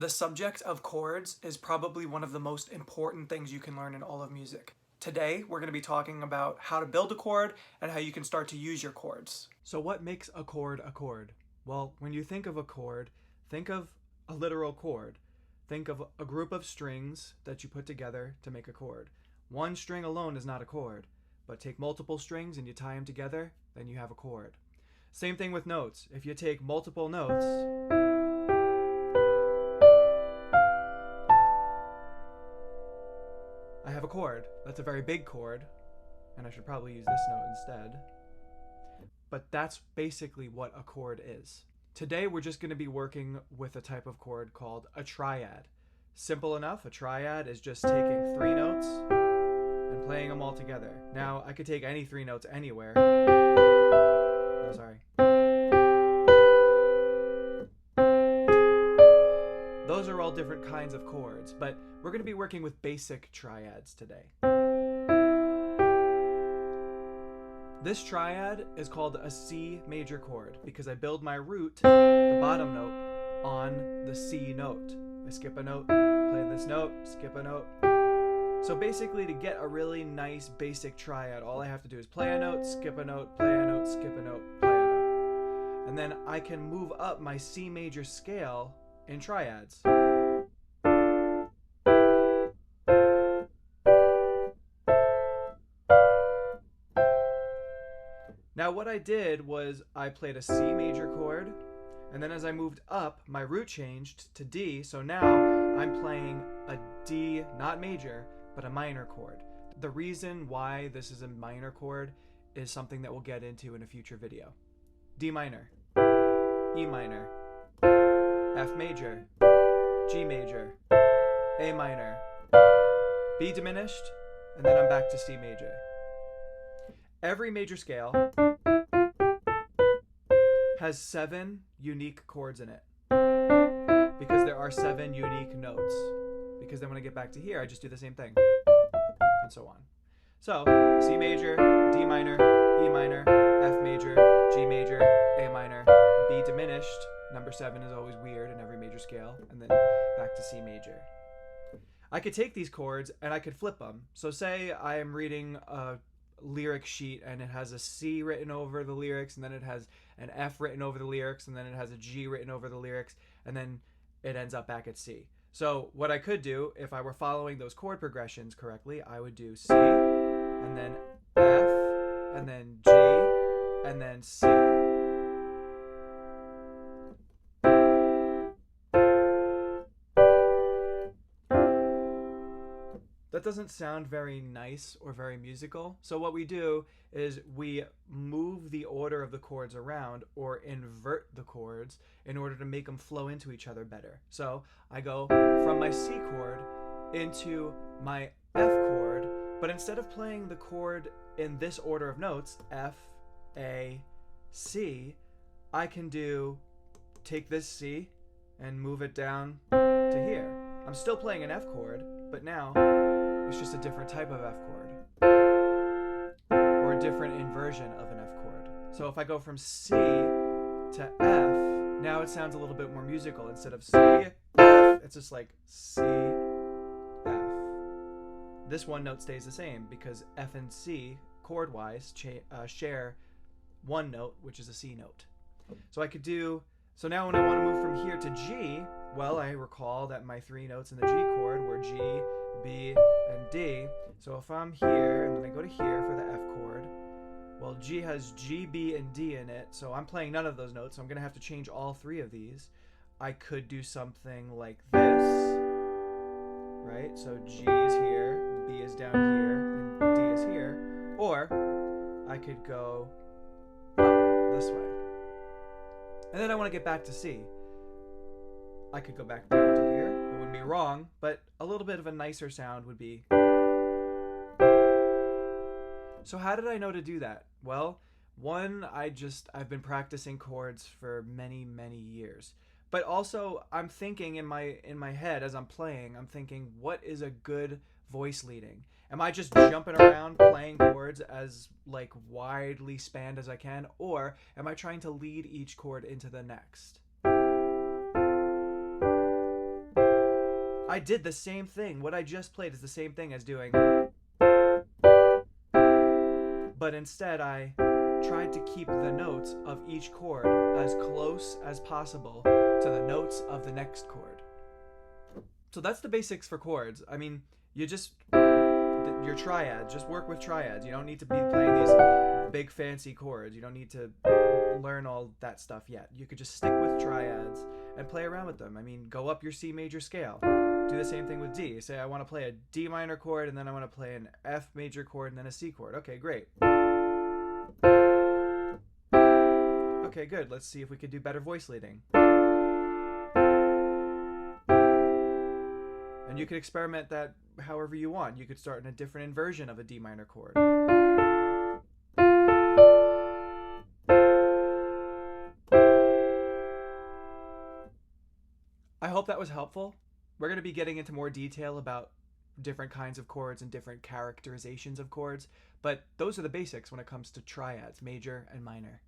The subject of chords is probably one of the most important things you can learn in all of music. Today, we're going to be talking about how to build a chord and how you can start to use your chords. So what makes a chord a chord? Well, when you think of a chord, think of a literal chord. Think of a group of strings that you put together to make a chord. One string alone is not a chord, but take multiple strings and you tie them together, then you have a chord. Same thing with notes. If you take multiple notes, I have a chord. That's a very big chord, and I should probably use this note instead. But that's basically what a chord is. Today we're just going to be working with a type of chord called a triad. Simple enough, a triad is just taking three notes and playing them all together. Now, I could take any three notes anywhere. Oh, sorry. Those are all different kinds of chords, but we're going to be working with basic triads today. This triad is called a C major chord because I build my root, the bottom note, on the C note. I skip a note, play this note, skip a note. So basically, to get a really nice basic triad, all I have to do is play a note, skip a note, play a note, skip a note, play a note. And then I can move up my C major scale in triads. Now what I did was I played a C major chord, and then as I moved up, my root changed to D, so now I'm playing a D, not major, but a minor chord. The reason why this is a minor chord is something that we'll get into in a future video. D minor, E minor, F major, G major, A minor, B diminished, and then I'm back to C major. Every major scale has 7 unique chords in it because there are 7 unique notes. Because then when I get back to here, I just do the same thing and so on. So C major, D minor, E minor, F major, G major, A minor, B diminished. Number 7 is always weird in every major scale, and then back to C major. I could take these chords and I could flip them. So say I am reading a lyric sheet and it has a C written over the lyrics, and then it has an F written over the lyrics, and then it has a G written over the lyrics, and then it ends up back at C. So what I could do, if I were following those chord progressions correctly, I would do C, and then F, and then G, and then C. That doesn't sound very nice or very musical. So what we do is we move the order of the chords around or invert the chords in order to make them flow into each other better. So I go from my C chord into my F chord, but instead of playing the chord in this order of notes, F, A, C, I can take this C and move it down to here. I'm still playing an F chord, but now it's just a different type of F chord, or a different inversion of an F chord. So if I go from C to F, now it sounds a little bit more musical. Instead of C, F, it's just like C, F. This one note stays the same because F and C, chord-wise, share one note, which is a C note. So now when I want to move from here to G, well, I recall that my 3 notes in the G chord were G, B, and D. So if I'm here, and then I go to here for the F chord, well, G has G, B, and D in it, so I'm playing none of those notes, so I'm going to have to change all 3 of these. I could do something like this, right? So G is here, B is down here, and D is here. Or I could go up this way. And then I want to get back to C. I could go back down to here. It wouldn't be wrong, but a little bit of a nicer sound would be. So how did I know to do that? Well, one, I've been practicing chords for many, many years. But also, I'm thinking in my head as I'm playing, I'm thinking, what is a good voice leading? Am I just jumping around playing chords as like widely spanned as I can, or am I trying to lead each chord into the next? I did the same thing. What I just played is the same thing as doing, but instead I tried to keep the notes of each chord as close as possible to the notes of the next chord. So that's the basics for chords. I mean, your triads, just work with triads. You don't need to be playing these big fancy chords. You don't need to learn all that stuff yet. You could just stick with triads and play around with them. I mean, go up your C major scale. Do the same thing with D. Say I want to play a D minor chord, and then I want to play an F major chord, and then a C chord. Okay, great. Okay, good. Let's see if we could do better voice leading. And you could experiment that however you want. You could start in a different inversion of a D minor chord. I hope that was helpful. We're going to be getting into more detail about different kinds of chords and different characterizations of chords, but those are the basics when it comes to triads, major and minor.